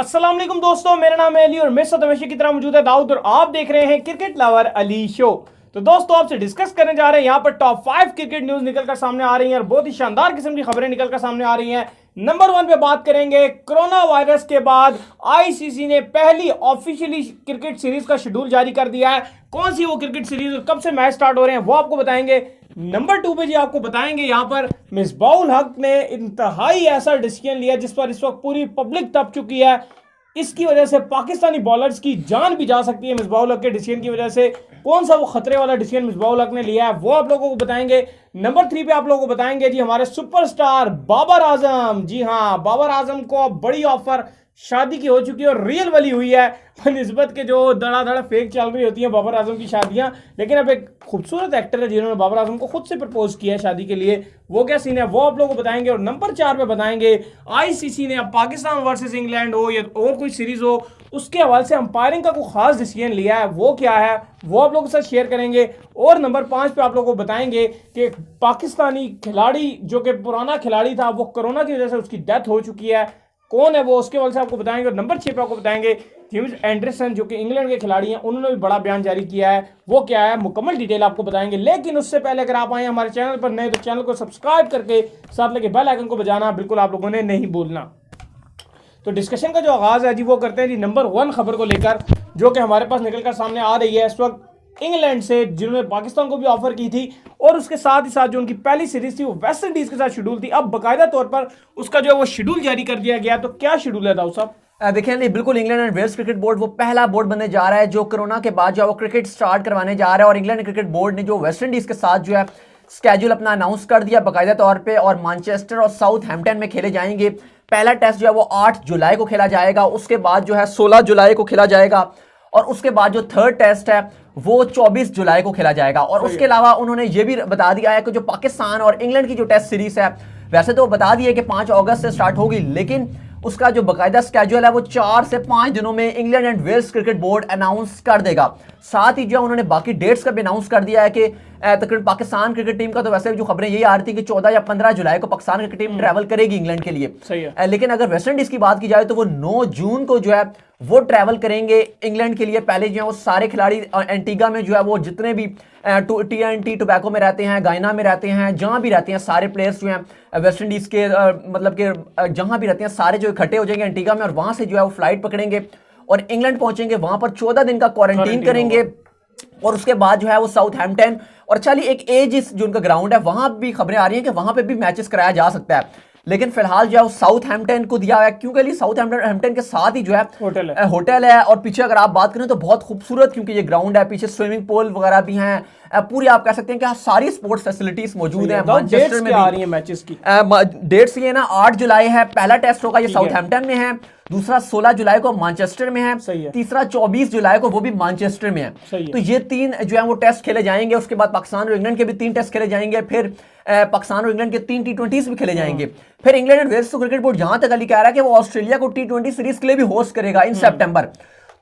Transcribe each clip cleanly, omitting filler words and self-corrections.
अस्सलाम वालेकुम दोस्तों, मेरा नाम है अली और मेरे साथ हमेशा की तरह मौजूद है दाऊद और आप देख रहे हैं क्रिकेट लवर अली शो। तो दोस्तों आपसे डिस्कस करने जा रहे हैं यहाँ पर टॉप 5 क्रिकेट न्यूज निकलकर सामने आ रही हैं और बहुत ही शानदार किस्म की खबरें निकलकर सामने आ रही हैं। नंबर 1 पे बात करेंगे, कोरोना वायरस के बाद आईसीसी ने पहली ऑफिशियली क्रिकेट सीरीज का शेड्यूल जारी कर दिया है। कौन सी वो क्रिकेट सीरीज और कब से मैच स्टार्ट हो रहे हैं वो आपको बताएंगे। नंबर 2 पे जी आपको बताएंगे यहाँ पर मिसबाउल हक ने इंतहाई ऐसा डिसीजन लिया जिस पर इस वक्त पूरी पब्लिक तप चुकी है। इसकी वजह से पाकिस्तानी बॉलर्स की जान भी जा सकती है। मिसबाउल हक के डिसीजन की वजह से कौन सा वो खतरे वाला डिसीजन मिसबाउल हक ने लिया है वो आप लोगों को बताएंगे। नंबर 3 पे आप लोगों को बताएंगे जी हमारे सुपरस्टार बाबर आजम। जी हाँ, बाबर आजम को बड़ी ऑफर शादी की हो चुकी है और रियल वाली हुई है निस्बत के जो धड़ा फेक चल रही होती है बाबर आजम की शादियां। लेकिन अब एक खूबसूरत एक्टर है जिन्होंने बाबर आजम को खुद से प्रपोज किया है शादी के लिए, वो क्या सीन है वो आप लोगों को बताएंगे। और नंबर 4 पे बताएंगे आईसीसी ने अब पाकिस्तान वर्सेस इंग्लैंड हो या और कोई सीरीज हो उसके हवाले से अंपायरिंग का कोई खास डिसीजन लिया है, वो क्या है वो आप लोगों के साथ शेयर करेंगे। और नंबर 5 पे आप लोगों को बताएंगे कि पाकिस्तानी खिलाड़ी जो कि पुराना खिलाड़ी था वो कोरोना की वजह से उसकी डेथ हो चुकी है, कौन है वो उसके वजह से आपको बताएंगे। और नंबर 6 पे आपको बताएंगे जेम्स एंडरसन जो कि इंग्लैंड के खिलाड़ी हैं, उन्होंने भी बड़ा बयान जारी किया है, वो क्या है मुकम्मल डिटेल आपको बताएंगे। लेकिन उससे पहले अगर आप आए हमारे चैनल पर नए तो चैनल को सब्सक्राइब करके साथ लगे बेल आइकन को बजाना बिल्कुल आप लोगों ने नहीं भूलना। तो डिस्कशन का जो आगाज है जी वो करते हैं जी नंबर 1 खबर को लेकर जो कि हमारे पास निकलकर सामने आ रही है इस वक्त इंग्लैंड से, जिन्होंने पाकिस्तान को भी ऑफर की थी और उसके साथ ही साथ जो उनकी पहली सीरीज थी वो वेस्ट इंडीज के साथ शेड्यूल थी। अब बाकायदा तौर पर उसका जो है वो शेड्यूल जारी कर दिया गया। तो क्या शेड्यूल है दाऊद साहब? देखिए नहीं, बिल्कुल England and Wales cricket board वो पहला बोर्ड बनने जा रहा है जो कोरोना के बाद जो है वो क्रिकेट स्टार्ट करवाने जा रहा है। और इंग्लैंड क्रिकेट बोर्ड ने जो वेस्ट इंडीज के साथ जो है स्केड्यूल अपना अनाउंस कर दिया बाकायदा तौर पे, और मैनचेस्टर और साउथहैम्पटन में खेले जाएंगे। पहला टेस्ट जो है वो 8 जुलाई को खेला जाएगा, उसके बाद जो है 16 जुलाई को खेला जाएगा और उसके बाद जो थर्ड टेस्ट है वो 24 जुलाई को खेला जाएगा। और उसके अलावा उन्होंने ये भी बता दिया है कि जो पाकिस्तान और इंग्लैंड की जो टेस्ट सीरीज है वैसे तो बता दिया कि 5 अगस्त से स्टार्ट होगी, लेकिन उसका जो बाकायदा स्केड्यूल है वो 4 से 5 दिनों में England and Wales cricket board announce कर देगा। साथ ही जो है उन्होंने बाकी डेट्स का भी अनाउंस कर दिया है कि तकरीबन पाकिस्तान क्रिकेट टीम का तो वैसे जो खबरें यही आ रही थी कि 14 या 15 जुलाई को पाकिस्तान क्रिकेट टीम ट्रैवल करेगी इंग्लैंड के लिए। सही है। लेकिन अगर वेस्ट इंडीज की बात की जाए तो वो 9 जून को जो है वो ट्रैवल करेंगे इंग्लैंड के लिए। पहले जो है वो सारे खिलाड़ी एंटीगा में जो है वो जितने भी TNT टोबैको में रहते हैं, गायना में रहते हैं, जहां भी रहते हैं सारे प्लेयर्स जो हैं वेस्ट इंडीज के मतलब के जहां भी रहते हैं सारे जो इकट्ठे हो जाएंगे एंटीगा में और वहां से जो है वो फ्लाइट पकड़ेंगे और इंग्लैंड पहुंचेंगे। वहां पर 14 दिन का क्वारंटीन करेंगे और उसके बाद जो है वो साउथहैम्पटन और चलिए एक एज जो उनका ग्राउंड है वहां भी खबरें आ रही हैं कि वहां पे भी मैचेस कराया जा सकता है। लेकिन फिलहाल जो है साउथहैम्पटन को दिया है क्योंकि साउथहैम्पटन के साथ ही जो है होटल है और पीछे अगर आप बात करें तो बहुत खूबसूरत क्योंकि ये ग्राउंड है, पीछे स्विमिंग पूल वगैरह भी हैं, पूरी आप कह सकते हैं कि सारी स्पोर्ट्स फैसिलिटीज मौजूद हैं। मैनचेस्टर में आ रही है मैचेस की डेट्स ये ना 8 जुलाई है पहला टेस्ट होगा, ये साउथहैम्पटन में है, दूसरा 16 जुलाई को मैनचेस्टर में है, तीसरा 24 जुलाई को वो भी मैनचेस्टर में है। तो ये 3 जो है वो टेस्ट खेले जाएंगे। उसके बाद पाकिस्तान और इंग्लैंड के भी 3 टेस्ट खेले जाएंगे, फिर पाकिस्तान और इंग्लैंड के 3 T20s भी खेले जाएंगे। फिर England and Wales cricket board जहां तक अली कह रहा है कि वो ऑस्ट्रेलिया को T20 सीरीज के लिए भी होस्ट करेगा इन सितंबर।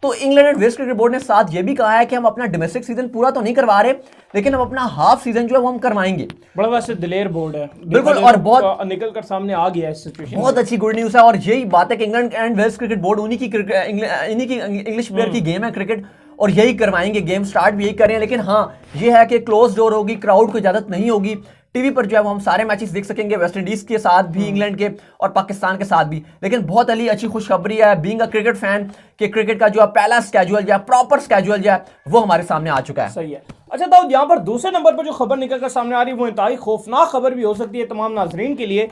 तो England and west cricket board ने साथ ये भी कहा है कि हम अपना डोमेस्टिक सीजन पूरा तो नहीं करवा रहे लेकिन हम अपना हाफ सीजन जो है वो हम करवाएंगे। बड़ा वैसे दिलेर बोर्ड है बिल्कुल और बहुत निकल कर सामने आ गया इस सिचुएशन, बहुत अच्छी गुड न्यूज है। और यही बात है कि England and Wales cricket board उन्हीं की इंग्लिश प्लेयर की गेम है क्रिकेट और यही करवाएंगे, गेम स्टार्ट भी यही कर रहे हैं। लेकिन हाँ ये है कि क्लोज डोर होगी, क्राउड को इजाजत नहीं होगी, टीवी पर जो है वो हम सारे मैचेस देख सकेंगे वेस्ट इंडीज के साथ भी इंग्लैंड के और पाकिस्तान के साथ भी। लेकिन बहुत अली अच्छी खुशखबरी है बीइंग अ क्रिकेट फैन कि क्रिकेट का जो पहला स्केड्यूल जो है प्रॉपर स्केड्यूल जो है वो हमारे सामने आ चुका है। सही है। अच्छा दाऊद, यहाँ पर दूसरे नंबर पर जो खबर निकलकर सामने आ रही है वो इंतहाई खौफनाक खबर भी हो सकती है तमाम नाजरीन के लिए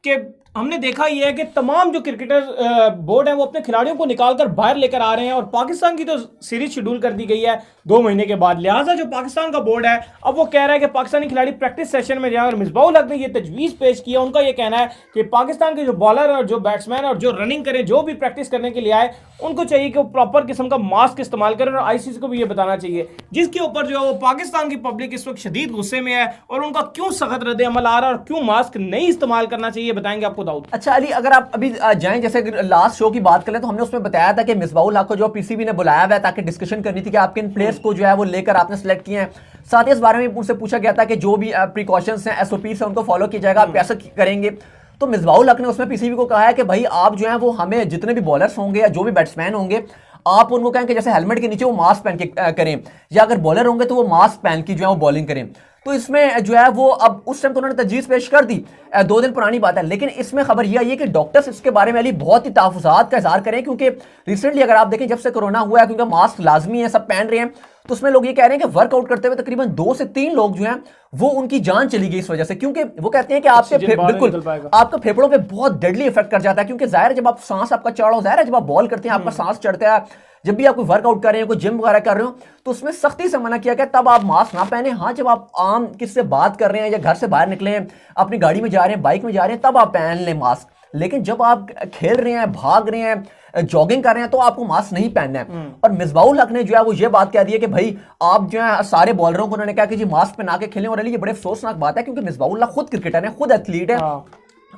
कि हमने देखा यह है कि तमाम जो क्रिकेटर बोर्ड है वो अपने खिलाड़ियों को निकालकर बाहर लेकर आ रहे हैं और पाकिस्तान की तो सीरीज शेड्यूल कर दी गई है 2 महीने के बाद। लिहाजा जो पाकिस्तान का बोर्ड है अब वो कह रहा है कि पाकिस्तानी खिलाड़ी प्रैक्टिस सेशन में जाए और मिसबाउल हक ने ये तजवीज़ पेश किया। उनका ये कहना है कि पाकिस्तान के जो बॉलर और जो बैट्समैन और जो रनिंग करें जो भी प्रैक्टिस करने के लिए आए उनको चाहिए कि वो प्रॉपर किस्म का मास्क इस्तेमाल करें और आईसीसी को भी ये बताना चाहिए, जिसके ऊपर जो है वो पाकिस्तान की पब्लिक इस वक्त शदीद गुस्से में है और उनका क्यों सख्त रद्द अमल आ रहा है और क्यों मास्क नहीं इस्तेमाल करना चाहिए बताएंगे आपको दाऊद। अच्छा अली, अगर आप अभी जाएं जैसे लास्ट शो की बात करें तो हमने उसमें बताया था कि मिसबाउल हक को जो पीसीबी ने बुलाया हुआ है ताकि डिस्कशन करनी थी कि आप किन प्लेयर्स को जो है वो लेकर आपने सेलेक्ट किए हैं। साथ ही इस बारे में उनसे पूछा गया था कि जो भी प्रिकॉशंस हैं एसओपीज हैं उनको फॉलो किया जाएगा, आप कैसे करेंगे। तो मिसबाहुल हक ने उसमें पीसीबी को कहा है कि भाई आप जो है वो हमें जितने भी बॉलर्स होंगे या जो भी बैट्समैन होंगे आप उनको कहें कि जैसे हेलमेट के नीचे वो मास्क पहन के करें, या अगर बॉलर होंगे तो वो मास्क पहन के जो है वो बॉलिंग करें। तो इसमें जो है वो अब उस टाइम तो उन्होंने तजवीज़ पेश कर दी, 2 दिन पुरानी बात है, लेकिन इसमें खबर यह आई है कि डॉक्टर्स इसके बारे में अली बहुत ही तहफ़्फ़ुज़ात का इज़हार करें, क्योंकि रिसेंटली अगर आप देखें जब से कोरोना हुआ है, क्योंकि मास्क लाजमी है, सब पहन रहे हैं, तो उसमें लोग ये कह रहे हैं कि वर्कआउट करते हुए तकरीबन 2 से 3 लोग जो हैं वो उनकी जान चली गई इस वजह से, क्योंकि वो कहते हैं कि आपके बिल्कुल आपके फेफड़ों पे बहुत डेडली इफेक्ट कर जाता है, क्योंकि जाहिर है जब आप सांस आपका चढ़ा हो, जाहिर है जब आप बॉल करते हैं आपका सांस चढ़ता है, जब भी आप कोई वर्कआउट कर रहे हैं, कोई जिम वगैरह कर रहे हो, तो उसमें सख्ती से मना किया गया तब आप मास्क ना पहने। हाँ, जब आप आम किससे बात कर रहे हैं या घर से बाहर निकले हैं, अपनी गाड़ी में जा रहे हैं, बाइक में जा रहे हैं, तब आप पहन लें मास्क। लेकिन जब आप खेल रहे हैं, भाग रहे हैं, जॉगिंग कर रहे हैं, तो आपको मास्क नहीं पहनना है। और मिसबाहुल हक ने जो है वो ये बात कह दी है कि भाई आप जो है सारे बॉलरों को उन्होंने कहा कि जी मास्क पहना के खेलें। और अली ये बड़े अफसोसनाक बात है, क्योंकि मिसबाहुल हक खुद क्रिकेटर है, खुद एथलीट है,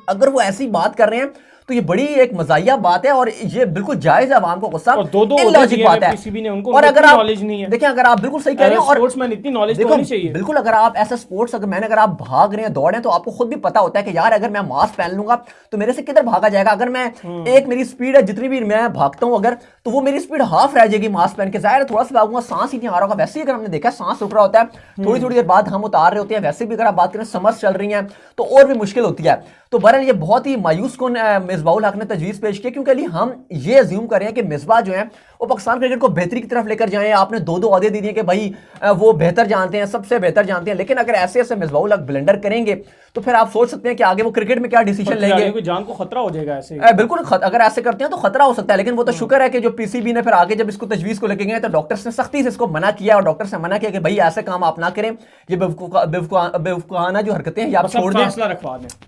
अगर वो ऐसी बात कर रहे हैं तो ये बड़ी एक मजाया बात है और ये बिल्कुल जायज है आवाम को गुस्सा, इलॉजिक बात है। और अगर आप देखिए, अगर आप बिल्कुल सही कह रहे हैं और स्पोर्ट्समैन इतनी नॉलेज होनी चाहिए, बिल्कुल अगर आप ऐसा स्पोर्ट्स अगर आप भाग रहे हैं, दौड़ रहे हैं, तो आपको खुद भी पता होता है कि यार अगर मैं मास्क पहन लूंगा तो मेरे से किधर भागा जाएगा। अगर मैं एक मेरी स्पीड है, जितनी भी मैं भागता हूं अगर, तो वो मेरी स्पीड हाफ रह जाएगी मास्क पहन के। जाहिर है थोड़ा सा भागूंगा, सांस ही नहीं आ रहा होगा। वैसे ही अगर हमने देखा सांस उठ रहा होता है, थोड़ी थोड़ी देर बाद हम उतार रहे होते हैं। वैसे भी अगर आप बात करें समर्स चल रही है तो और भी मुश्किल होती है। तो बहरहाल ये बहुत ही मायूस कौन मिसबाहुल हक ने तजवीज़ पेश किया, क्योंकि अली हम ये अज्यूम कर रहे हैं कि मिसबा जो है वो पाकिस्तान क्रिकेट को बेहतरी की तरफ लेकर जाएं। आपने 2-2 ओहदे दे दिए कि भाई वो बेहतर जानते हैं, सबसे बेहतर जानते हैं, लेकिन अगर ऐसे ऐसे मिसबाहुल हक ब्लेंडर करेंगे तो फिर आप सोच सकते हैं कि आगे वो क्रिकेट में क्या डिसीजन लेंगे। जान को खतरा हो जाएगा ऐसे। बिल्कुल, अगर ऐसे करते हैं तो खतरा हो सकता है। लेकिन वो तो शुक्र है कि जो पीसीबी ने फिर आगे जब इसको तजवीज़ को लेके गए तो डॉक्टर्स ने सख्ती से इसको मना किया, और डॉक्टर से मना किया कि भाई ऐसे काम आप ना करें, ये बेवकूफाना जो हरकतें हैं आप छोड़ दें,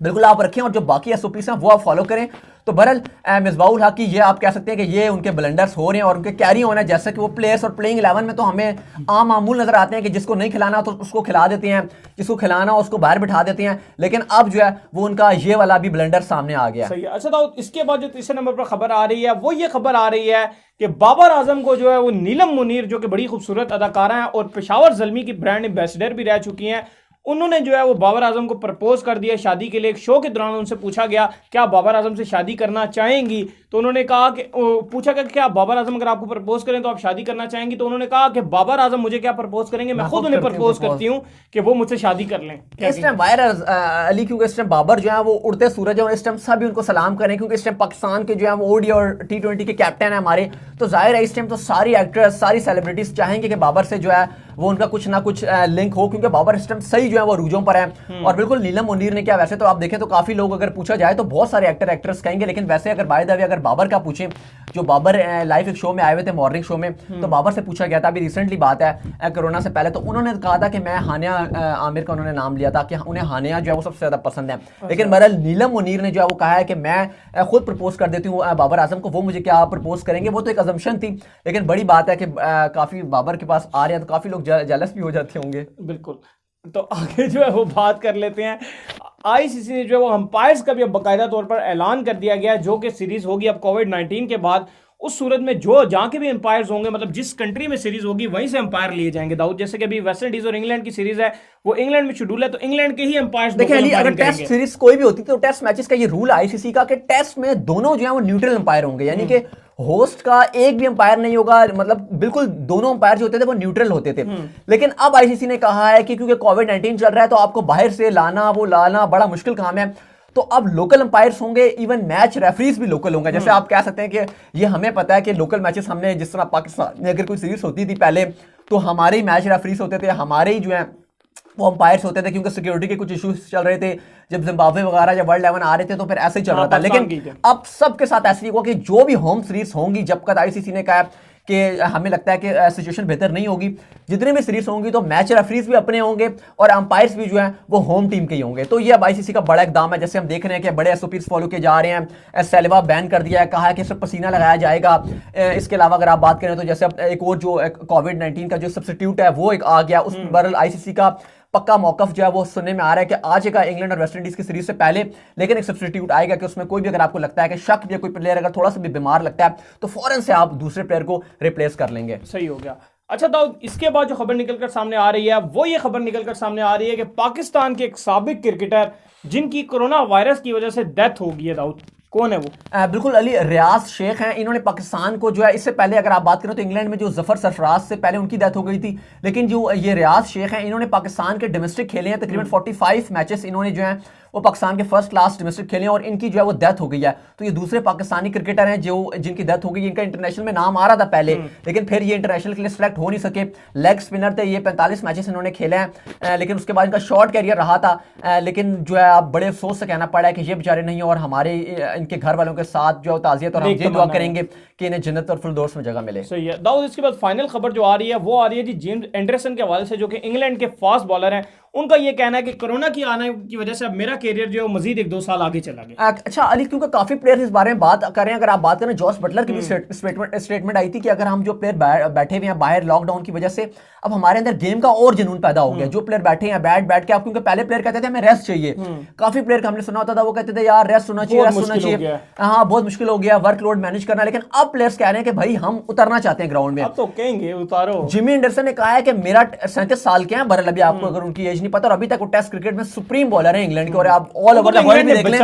बिल्कुल आप रखें, और जो बाकी एसओपीस हैं वो आप फॉलो करें। तो बहरहाल मिसबाहुल हक की ये आप कह सकते हैं कि ये उनके ब्लंडर्स हो रहे हैं और उनके कैरी होना है, जैसे कि वो प्लेयर्स और प्लेइंग 11 में तो हमें आम मामूल नजर आते हैं कि जिसको नहीं खिलाना तो उसको खिला देते हैं, जिसको खिलाना उसको बाहर बिठा देते हैं, लेकिन अब जो है वो उनका ये वाला भी ब्लंडर सामने आ गया। सही है। अच्छा दाऊद, इसके बाद जो तीसरे नंबर पर खबर आ रही है वो ये खबर आ रही है कि बाबर आजम को जो है वो नीलम मुनीर, जो कि बड़ी खूबसूरत अदाकारा हैं और पेशावर ज़ल्मी की ब्रांड एम्बेसडर भी रह चुकी हैं, उन्होंने जो है वो बाबर आजम को प्रपोज कर दिया शादी के लिए। एक शो के दौरान उनसे पूछा गया क्या बाबर आजम से शादी करना चाहेंगी, तो उन्होंने कहा कि पूछा गया क्या बाबर आजम अगर आपको प्रपोज करें तो आप शादी करना चाहेंगी, तो उन्होंने कहा कि बाबर आजम मुझे क्या प्रपोज करेंगे, मैं खुद उन्हें प्रपोज करती हूँ कि वो मुझसे शादी कर लें। इस टाइम वायरल अली, क्योंकि इस टाइम बाबर जो है वो उड़ते सूरज है और इस टाइम सभी उनको सलाम करें, क्योंकि इस टाइम पाकिस्तान के जो है वो ओडी और T20 के कैप्टन है हमारे। तो जाहिर है इस टाइम तो सारी एक्ट्रेस, सारी सेलिब्रिटीज चाहेंगे कि बाबर से जो है वो उनका कुछ ना कुछ लिंक हो, क्योंकि बाबर इस टाइम सही जो है वो रूजों पर है। और बिल्कुल नीलम मुनीर ने क्या, वैसे तो आप देखें तो काफी लोग अगर पूछा जाए तो बहुत सारे एक्टर एक्ट्रेस कहेंगे, लेकिन वैसे अगर बाय द वे अगर बाबर का पूछें, जो बाबर लाइव एक शो में आए हुए थे, मॉर्निंग शो में, तो बाबर से पूछा गया था, अभी रिसेंटली बात है कोरोना से पहले, तो उन्होंने कहा था कि मैं हानिया आमिर का उन्होंने नाम लिया था कि उन्हें हानिया जो है वो सबसे ज्यादा पसंद है। लेकिन बहरहाल नीलम मुनीर ने जो है वो कहा है कि मैं खुद प्रपोज कर देती हूँ बाबर आजम को, वो मुझे क्या प्रपोज करेंगे, वो तो एक अजम्पशन थी। लेकिन बड़ी बात है कि काफी बाबर के पास आ रहे हैं तो काफी लोग जेलस भी हो जाते होंगे। बिल्कुल, तो आगे जो है वो बात कर लेते हैं। आईसीसी ने जो है वो अंपायर्स का भी अब बाकायदा तौर पर ऐलान कर दिया गया है, जो कि सीरीज होगी अब कोविड-19 के बाद। उस सूरत में जो जहां के भी अंपायर्स होंगे, मतलब जिस कंट्री में सीरीज होगी वहीं से अंपायर लिए जाएंगे दाऊद। जैसे कि अभी वेस्ट इंडीज और इंग्लैंड की सीरीज है, वो इंग्लैंड में शेड्यूल है, तो इंग्लैंड के ही अंपायर्स देखिए अगर टेस्ट सीरीज कोई भी होती तो टेस्ट मैचेस का ये रूल आईसीसी का कि टेस्ट में दोनों जो है वो न्यूट्रल अंपायर होंगे, यानी कि होस्ट का एक भी अंपायर नहीं होगा, मतलब बिल्कुल दोनों अंपायर जो होते थे वो न्यूट्रल होते थे। लेकिन अब आईसीसी ने कहा है कि क्योंकि कोविड-19 चल रहा है तो आपको बाहर से लाना बड़ा मुश्किल काम है, तो अब लोकल अंपायर्स होंगे, इवन मैच रेफरीज भी लोकल होंगे। जैसे आप कह सकते हैं कि ये हमें पता है कि लोकल मैचेस हमने, जिस तरह पाकिस्तान में अगर कोई सीरीज होती थी पहले, तो हमारे ही मैच रेफरीज होते थे, हमारे ही जो है वो अंपायर्स होते थे, क्योंकि सिक्योरिटी के कुछ इश्यूज चल रहे थे। जब जिम्बाब्वे वगैरह जब वर्ल्ड 11 आ रहे थे तो फिर ऐसे ही चल रहा था। लेकिन अब सबके साथ ऐसे ही हुआ कि जो भी होम सीरीज होंगी, जब तक आईसीसी ने कहा कि हमें लगता है कि सिचुएशन बेहतर नहीं होगी, जितनी भी सीरीज होंगी तो मैच रेफरीज भी अपने होंगे और अंपायर्स भी जो है वो होम टीम के ही होंगे। तो ये अब आईसीसी का बड़ा इकदाम है। जैसे हम देख रहे हैं कि बड़े एसओपीज फॉलो किए जा रहे हैं। सेलेवा बैन कर दिया है, कहा है कि सिर्फ पसीना लगाया जाएगा। इसके अलावा अगर आप बात करें तो जैसे एक और जो कोविड-19 का जो सब्स्टिट्यूट है वो एक आ गया, उस पर आईसीसी का पक्का मौकफ जो है वो सुनने में आ रहा है कि आज का इंग्लैंड और वेस्ट इंडीज की सीरीज से पहले, लेकिन एक सब्स्टिट्यूट आएगा कि उसमें कोई भी अगर आपको लगता है कि शक या कोई प्लेयर अगर थोड़ा सा भी बीमार लगता है तो फौरन से आप दूसरे प्लेयर को रिप्लेस कर लेंगे। सही हो गया। अच्छा दाऊद, इसके बाद जो खबर निकलकर सामने आ रही है वो ये खबर निकलकर सामने आ रही है कि पाकिस्तान के एक साबिक क्रिकेटर जिनकी कोरोना वायरस की वजह से डेथ हो गई है, दाऊद कौन है वो? बिल्कुल अली, रियाज शेख हैं। इन्होंने पाकिस्तान को जो है, इससे पहले अगर आप बात करें तो इंग्लैंड में जो जफर सरफराज से पहले उनकी डेथ हो गई थी, लेकिन जो ये रियाज शेख हैं इन्होंने पाकिस्तान के डोमेस्टिक खेले हैं तकरीबन 45 मैचेस इन्होंने जो है वो पाकिस्तान के फर्स्ट क्लास डोमेस्टिक खेले हैं और इनकी जो है वो डेथ हो गई है। तो ये दूसरे पाकिस्तानी क्रिकेटर हैं जो जिनकी डेथ हो गई। इनका इंटरनेशनल में नाम आ रहा था पहले, लेकिन फिर ये इंटरनेशनल के लिए सिलेक्ट हो नहीं सके। लेग स्पिनर थे, ये 45 मैचेस इन्होंने खेले हैं, लेकिन उसके बाद इनका शॉर्ट कैरियर रहा था। लेकिन जो है आप बड़े अफसोस से कहना पड़ा है कि ये बेचारे नहीं, और हमारे इनके घर वालों के साथ जो ताज़ियत, और हम ये दुआ करेंगे कि इन्हें जन्नत और फिरदौस में जगह मिले। सही है दाऊद। इसके बाद फाइनल खबर जो आ रही है वो आ रही है जी जेम्स एंडरसन के हवाले से, जो कि इंग्लैंड के फास्ट बॉलर हैं। उनका ये कहना है कि कोरोना की आने की वजह से अब मेरा कैरियर जो है मजीद 1-2 साल आगे चला गया। अच्छा अली, क्योंकि काफी प्लेयर इस बारे में बात कर रहे हैं। अगर आप बात करें, जॉस बटलर की भी स्टेटमेंट आई थी कि अगर हम जो प्लेयर बैठे हुए हैं बाहर लॉकडाउन की वजह से, अब हमारे अंदर गेम का और जुनून पैदा हो गया। जो प्लेयर बैठे हैं बैठ के, आप क्योंकि पहले प्लेयर कहते थे हमें रेस्ट चाहिए, काफी प्लेयर का हमने सुना होता था वो कहते थे यार रेस्ट होना चाहिए, हाँ बहुत मुश्किल हो गया वर्कलोड मैनेज करना। लेकिन अब प्लेयर्स कह रहे हैं कि भाई हम उतरना चाहते हैं ग्राउंड में। अब तो कहेंगे उतारो। जिमी एंडरसन ने कहा है कि मेरा 37 साल के हैं बरल, अभी आपको अगर उनकी एज नहीं पता, और अभी तक वो टेस्ट क्रिकेट में सुप्रीम बॉलर है इंग्लैंड के, और आप ऑल ओवर द वर्ल्ड में देख लें,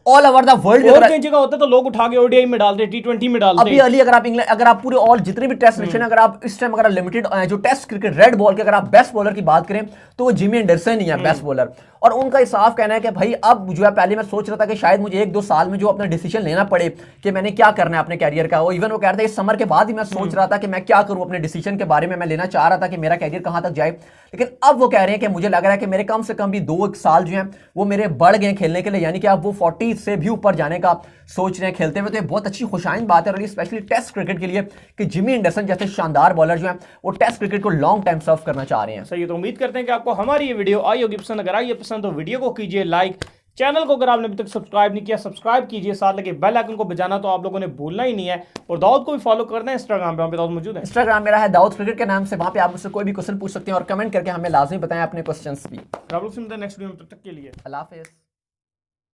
ऑल ओवर द वर्ल्ड और कई जगह होता तो लोग उठा के ओडीआई में डालते, टी20 में डालते। अभी अली अगर आप पूरे ऑल जितने भी टेस्ट नेशन, अगर आप इस टाइम अगर लिमिटेड जो टेस्ट क्रिकेट रेड बॉल के अगर आप बेस्ट बॉलर की बात करें तो वो जिमी एंडरसन ही है बेस्ट बॉलर। और उनका साफ कहना है कि भाई अब जो है, पहले मैं सोच रहा था कि शायद मुझे 1-2 साल में जो अपना डिसीजन लेना पड़े कि मैंने क्या करना है अपने कैरियर का। वो इवन वो कह रहे थे इस समर के बाद ही मैं सोच रहा था कि मैं क्या करूं अपने डिसीजन के बारे में, मैं लेना चाह रहा था कि मेरा कैरियर कहां तक जाए। लेकिन अब वो कह रहे हैं कि मुझे लग रहा है कि मेरे कम से कम भी 2 साल जो है वो मेरे बढ़ गए खेलने के लिए, यानी कि अब वो 40 से भी ऊपर जाने का सोच रहे हैं खेलते हुए। तो ये बहुत अच्छी खुशाइन बात है, और स्पेशली टेस्ट क्रिकेट के लिए कि जिमी एंडरसन जैसे शानदार बॉलर जो है वो टेस्ट क्रिकेट को लॉन्ग टाइम सर्व करना चाह रहे हैं। सही है, तो उम्मीद करते हैं कि आपको हमारी ये वीडियो आई होगी पसंद। अगर आई है पसंद तो वीडियो को कीजिए लाइक, चैनल को अगर आपने अभी तक सब्सक्राइब नहीं किया सब्सक्राइब कीजिए, साथ लगे बेल आइकन को बजाना तो आप लोगों ने भूलना ही नहीं है। और दाऊद को भी फॉलो करना है इंस्टाग्राम पे, वहाँ पे दाऊद मौजूद है। इंस्टाग्राम मेरा है दाऊद क्रिकेट के नाम से, वहाँ पे आप मुझसे कोई भी क्वेश्चन पूछ सकते हैं और कमेंट करके हमें लाजमी बताएं अपने क्वेश्चंस भी। नेक्स्ट वीडियो में, तब तक के लिए अल्लाह हाफिज़।